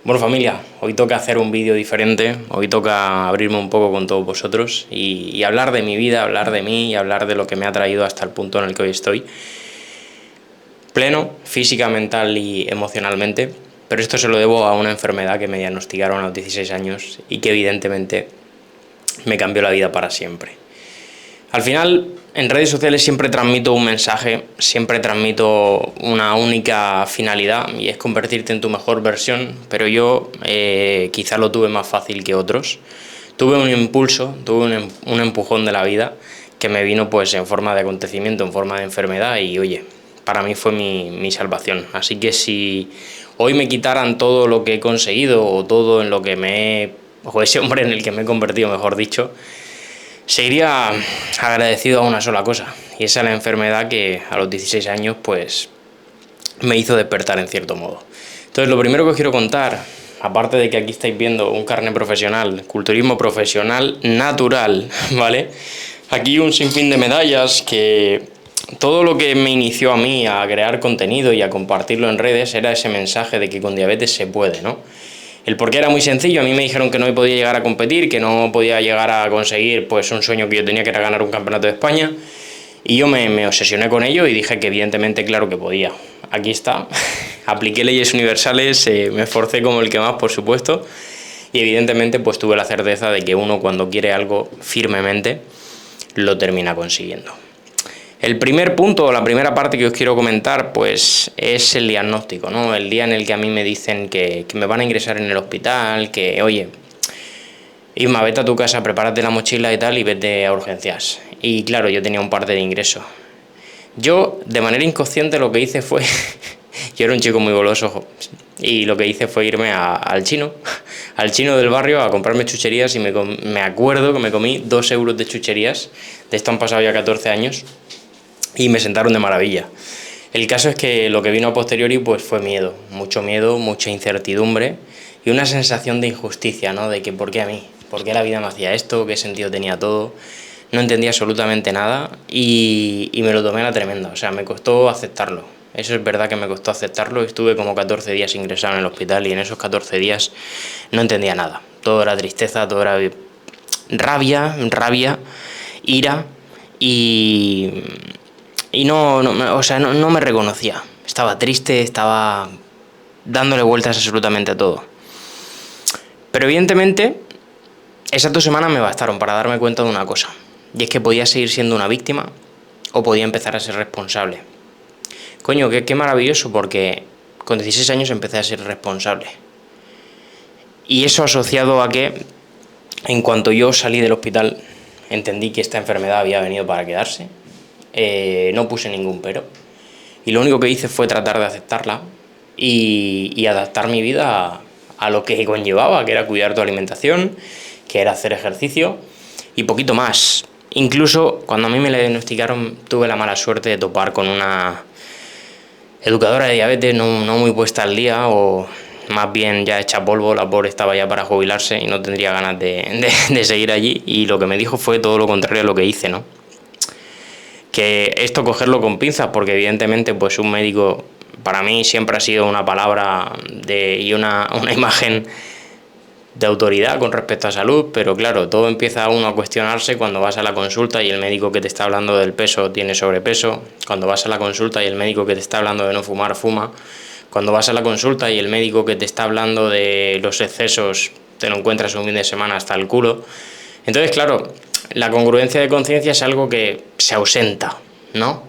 Bueno, familia, hoy toca hacer un vídeo diferente, hoy toca abrirme un poco con todos vosotros y hablar de mi vida, hablar de mí y hablar de lo que me ha traído hasta el punto en el que hoy estoy. Pleno, física, mental y emocionalmente, pero esto se lo debo a una enfermedad que me diagnosticaron a los 16 años y que evidentemente me cambió la vida para siempre. Al final, en redes sociales siempre transmito un mensaje, siempre transmito una única finalidad y es convertirte en tu mejor versión, pero yo quizá lo tuve más fácil que otros. Tuve un impulso, tuve un empujón de la vida que me vino pues en forma de acontecimiento, en forma de enfermedad y oye, para mí fue mi salvación. Así que si hoy me quitaran todo lo que he conseguido o todo en lo que o ese hombre en el que me he convertido, mejor dicho, seguiría agradecido a una sola cosa, y esa es la enfermedad que a los 16 años pues me hizo despertar en cierto modo. Entonces lo primero que os quiero contar, aparte de que aquí estáis viendo un carnet profesional, culturismo profesional natural, ¿vale? Aquí un sinfín de medallas que todo lo que me inició a mí a crear contenido y a compartirlo en redes era ese mensaje de que con diabetes se puede, ¿no? El porqué era muy sencillo, a mí me dijeron que no podía llegar a competir, que no podía llegar a conseguir pues un sueño que yo tenía, que era ganar un campeonato de España, y yo me obsesioné con ello y dije que evidentemente claro que podía. Aquí está, apliqué leyes universales, me esforcé como el que más, por supuesto, y evidentemente pues tuve la certeza de que uno cuando quiere algo firmemente lo termina consiguiendo. El primer punto, o la primera parte que os quiero comentar, pues es el diagnóstico, ¿no? El día en el que a mí me dicen que me van a ingresar en el hospital, que, oye, Isma, vete a tu casa, prepárate la mochila y tal, y vete a urgencias. Y claro, yo tenía un parte de ingreso. Yo, de manera inconsciente, lo que hice fue... yo era un chico muy goloso, y lo que hice fue irme al chino del barrio, a comprarme chucherías, y me acuerdo que me comí 2 euros de chucherías, de esto han pasado ya 14 años, y me sentaron de maravilla. El caso es que lo que vino a posteriori pues fue miedo, mucha incertidumbre y una sensación de injusticia, ¿no? De que ¿por qué a mí? ¿Por qué la vida me hacía esto? ¿Qué sentido tenía todo? No entendía absolutamente nada y me lo tomé a la tremenda, o sea, me costó aceptarlo. Eso es verdad que me costó aceptarlo, estuve como 14 días ingresado en el hospital y en esos 14 días no entendía nada. Todo era tristeza, todo era rabia, ira y no me reconocía. Estaba triste, estaba dándole vueltas absolutamente a todo. Pero evidentemente, esas 2 semanas me bastaron para darme cuenta de una cosa. Y es que podía seguir siendo una víctima o podía empezar a ser responsable. Coño, qué maravilloso, porque con 16 años empecé a ser responsable. Y eso asociado a que, en cuanto yo salí del hospital, entendí que esta enfermedad había venido para quedarse. No puse ningún pero y lo único que hice fue tratar de aceptarla y adaptar mi vida a lo que conllevaba, que era cuidar tu alimentación, que era hacer ejercicio y poquito más. Incluso cuando a mí me la diagnosticaron tuve la mala suerte de topar con una educadora de diabetes no muy puesta al día, o más bien ya hecha polvo. La pobre estaba ya para jubilarse y no tendría ganas de seguir allí, y lo que me dijo fue todo lo contrario a lo que hice, ¿no? Que esto cogerlo con pinzas, porque evidentemente pues un médico para mí siempre ha sido una palabra y una imagen de autoridad con respecto a salud, pero claro, todo empieza uno a cuestionarse cuando vas a la consulta y el médico que te está hablando del peso tiene sobrepeso, cuando vas a la consulta y el médico que te está hablando de no fumar fuma, cuando vas a la consulta y el médico que te está hablando de los excesos te lo encuentras un fin de semana hasta el culo. Entonces, claro, la congruencia de conciencia es algo que se ausenta, ¿no?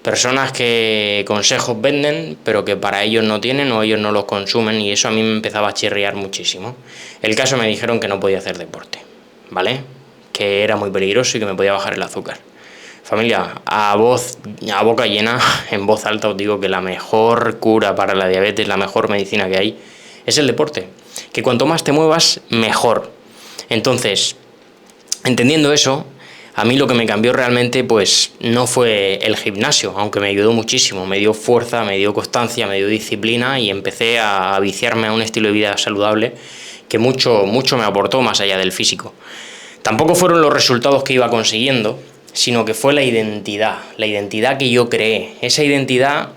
Personas que consejos venden, pero que para ellos no tienen o ellos no los consumen, y eso a mí me empezaba a chirriar muchísimo. El caso, me dijeron que no podía hacer deporte, ¿vale? Que era muy peligroso y que me podía bajar el azúcar. Familia, a boca llena, en voz alta os digo que la mejor cura para la diabetes, la mejor medicina que hay, es el deporte. Que cuanto más te muevas, mejor. Entonces, entendiendo eso, a mí lo que me cambió realmente pues no fue el gimnasio, aunque me ayudó muchísimo, me dio fuerza, me dio constancia, me dio disciplina y empecé a viciarme a un estilo de vida saludable que mucho me aportó más allá del físico. Tampoco fueron los resultados que iba consiguiendo, sino que fue la identidad que yo creé, esa identidad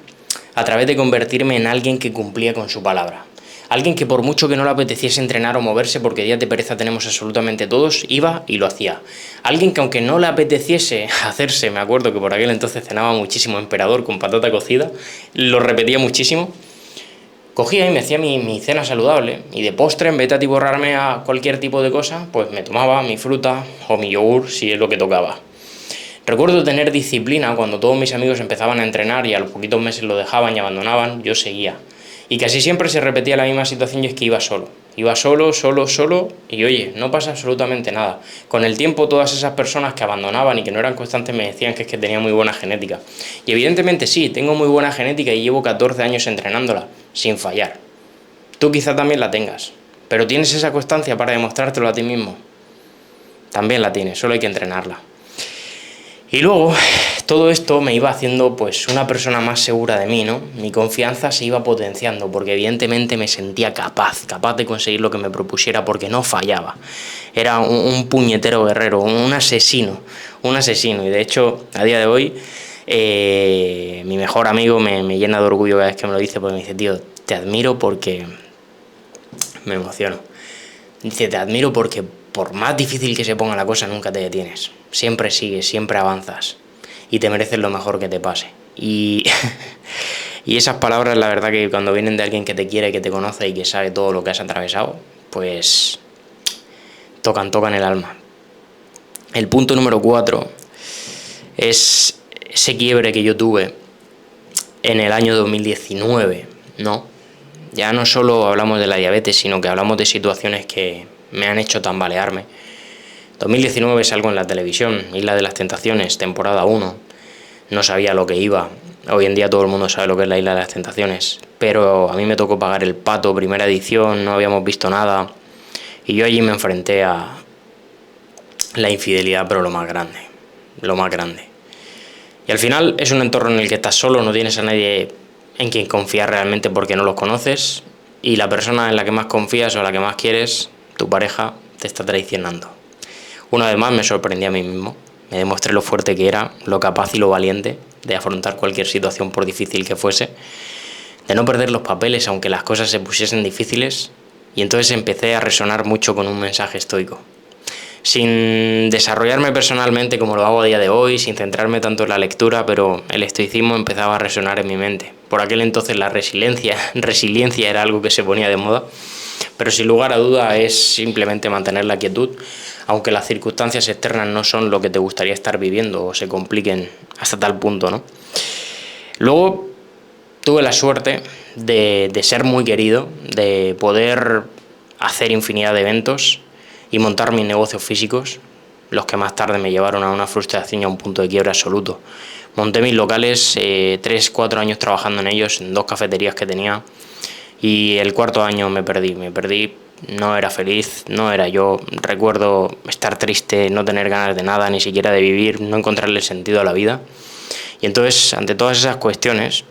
a través de convertirme en alguien que cumplía con su palabra. Alguien que por mucho que no le apeteciese entrenar o moverse, porque días de pereza tenemos absolutamente todos, iba y lo hacía. Alguien que aunque no le apeteciese hacerse, me acuerdo que por aquel entonces cenaba muchísimo emperador con patata cocida, lo repetía muchísimo, cogía y me hacía mi cena saludable y de postre, en vez de atiborrarme a cualquier tipo de cosa, pues me tomaba mi fruta o mi yogur si es lo que tocaba. Recuerdo tener disciplina cuando todos mis amigos empezaban a entrenar y a los poquitos meses lo dejaban y abandonaban, yo seguía. Y casi siempre se repetía la misma situación y es que iba solo. Iba solo y oye, no pasa absolutamente nada. Con el tiempo todas esas personas que abandonaban y que no eran constantes me decían que es que tenía muy buena genética. Y evidentemente sí, tengo muy buena genética y llevo 14 años entrenándola, sin fallar. Tú quizá también la tengas, pero ¿tienes esa constancia para demostrártelo a ti mismo? También la tienes, solo hay que entrenarla. Y luego todo esto me iba haciendo pues una persona más segura de mí, ¿no? Mi confianza se iba potenciando porque evidentemente me sentía capaz de conseguir lo que me propusiera porque no fallaba. Era un puñetero guerrero, un asesino. Y de hecho a día de hoy mi mejor amigo me llena de orgullo cada vez que me lo dice porque me dice, tío, te admiro porque... me emociono. Dice, te admiro porque por más difícil que se ponga la cosa nunca te detienes. Siempre sigues, siempre avanzas y te mereces lo mejor que te pase. Y, y esas palabras, la verdad que cuando vienen de alguien que te quiere, que te conoce y que sabe todo lo que has atravesado, pues tocan el alma. El punto número 4 es ese quiebre que yo tuve en el año 2019, ¿no? Ya no solo hablamos de la diabetes, sino que hablamos de situaciones que me han hecho tambalearme. 2019 salgo en la televisión, Isla de las Tentaciones, temporada 1. No sabía lo que iba. Hoy en día todo el mundo sabe lo que es la Isla de las Tentaciones. Pero a mí me tocó pagar el pato, primera edición, no habíamos visto nada. Y yo allí me enfrenté a la infidelidad, pero lo más grande. Y al final es un entorno en el que estás solo, no tienes a nadie en quien confiar realmente porque no los conoces. Y la persona en la que más confías o a la que más quieres, tu pareja, te está traicionando. Una vez más me sorprendí a mí mismo, me demostré lo fuerte que era, lo capaz y lo valiente de afrontar cualquier situación por difícil que fuese, de no perder los papeles aunque las cosas se pusiesen difíciles, y entonces empecé a resonar mucho con un mensaje estoico. Sin desarrollarme personalmente como lo hago a día de hoy, sin centrarme tanto en la lectura, pero el estoicismo empezaba a resonar en mi mente. Por aquel entonces la resiliencia era algo que se ponía de moda, pero sin lugar a duda es simplemente mantener la quietud, aunque las circunstancias externas no son lo que te gustaría estar viviendo o se compliquen hasta tal punto, ¿no? Luego tuve la suerte de ser muy querido, de poder hacer infinidad de eventos y montar mis negocios físicos, los que más tarde me llevaron a una frustración y a un punto de quiebra absoluto. Monté mis locales, 3-4 años trabajando en ellos, en 2 cafeterías que tenía, y el 4.º año me perdí, no era feliz, no era yo. Recuerdo estar triste, no tener ganas de nada, ni siquiera de vivir, no encontrarle sentido a la vida. Y entonces, ante todas esas cuestiones,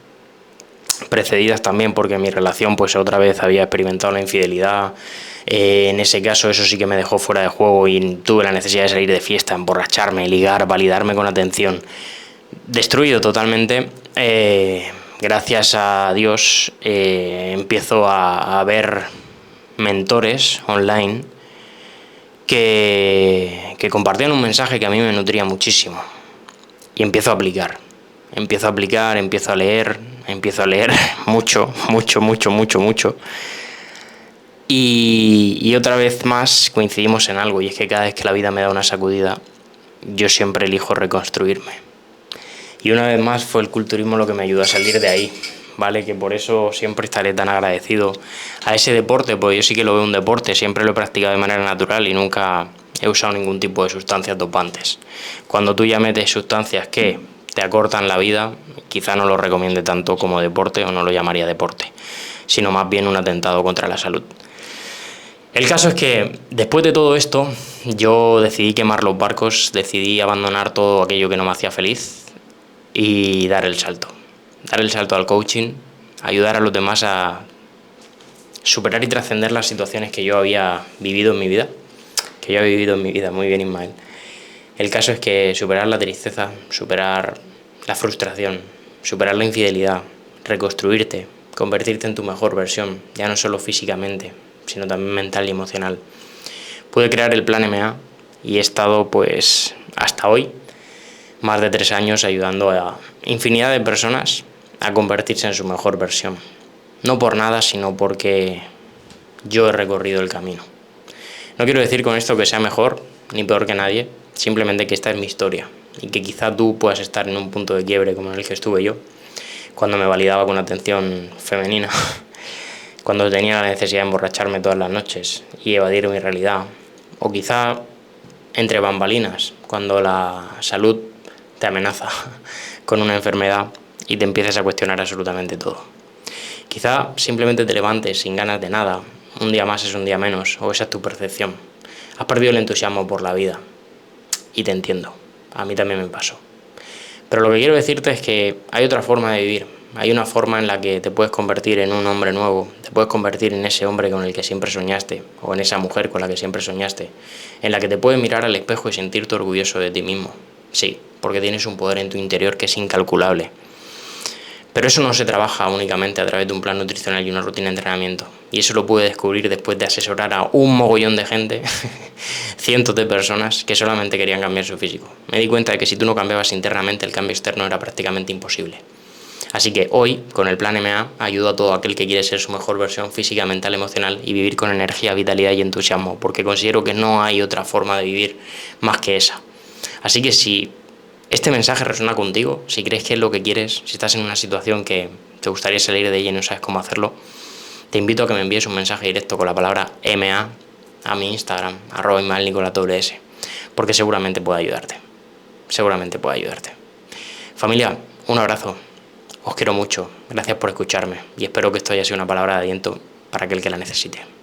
precedidas también porque mi relación pues otra vez había experimentado la infidelidad, en ese caso eso sí que me dejó fuera de juego y tuve la necesidad de salir de fiesta, emborracharme, ligar, validarme con atención, destruido totalmente. Gracias a Dios empiezo a ver mentores online que compartían un mensaje que a mí me nutría muchísimo y empiezo a aplicar, empiezo a leer mucho y otra vez más coincidimos en algo, y es que cada vez que la vida me da una sacudida yo siempre elijo reconstruirme, y una vez más fue el culturismo lo que me ayudó a salir de ahí, ¿vale? Que por eso siempre estaré tan agradecido a ese deporte, porque yo sí que lo veo un deporte, siempre lo he practicado de manera natural y nunca he usado ningún tipo de sustancias dopantes. Cuando tú ya metes sustancias que te acortan la vida, quizá no lo recomiende tanto como deporte, o no lo llamaría deporte, sino más bien un atentado contra la salud. El caso es que después de todo esto yo decidí quemar los barcos, decidí abandonar todo aquello que no me hacía feliz y dar el salto al coaching, ayudar a los demás a superar y trascender las situaciones que yo había vivido en mi vida, muy bien, Ismael. El caso es que superar la tristeza, superar la frustración, superar la infidelidad, reconstruirte, convertirte en tu mejor versión, ya no solo físicamente, sino también mental y emocional. Pude crear el Plan MA y he estado pues hasta hoy más de 3 años ayudando a infinidad de personas a convertirse en su mejor versión. No por nada, sino porque yo he recorrido el camino. No quiero decir con esto que sea mejor ni peor que nadie, simplemente que esta es mi historia y que quizá tú puedas estar en un punto de quiebre como en el que estuve yo, cuando me validaba con atención femenina, cuando tenía la necesidad de emborracharme todas las noches y evadir mi realidad, o quizá entre bambalinas, cuando la salud te amenaza con una enfermedad y te empiezas a cuestionar absolutamente todo. Quizá simplemente te levantes sin ganas de nada, un día más es un día menos, o esa es tu percepción. Has perdido el entusiasmo por la vida, y te entiendo, a mí también me pasó. Pero lo que quiero decirte es que hay otra forma de vivir, hay una forma en la que te puedes convertir en un hombre nuevo, te puedes convertir en ese hombre con el que siempre soñaste, o en esa mujer con la que siempre soñaste, en la que te puedes mirar al espejo y sentirte orgulloso de ti mismo. Sí, porque tienes un poder en tu interior que es incalculable. Pero eso no se trabaja únicamente a través de un plan nutricional y una rutina de entrenamiento. Y eso lo pude descubrir después de asesorar a un mogollón de gente, cientos de personas que solamente querían cambiar su físico. Me di cuenta de que si tú no cambiabas internamente, el cambio externo era prácticamente imposible. Así que hoy, con el Plan MA, ayudo a todo aquel que quiere ser su mejor versión física, mental, emocional y vivir con energía, vitalidad y entusiasmo, porque considero que no hay otra forma de vivir más que esa. Así que si este mensaje resuena contigo, si crees que es lo que quieres, si estás en una situación que te gustaría salir de ella y no sabes cómo hacerlo, te invito a que me envíes un mensaje directo con la palabra MA a mi Instagram, @imalnicolaws, porque seguramente puede ayudarte. Seguramente puede ayudarte. Familia, un abrazo. Os quiero mucho. Gracias por escucharme y espero que esto haya sido una palabra de aliento para aquel que la necesite.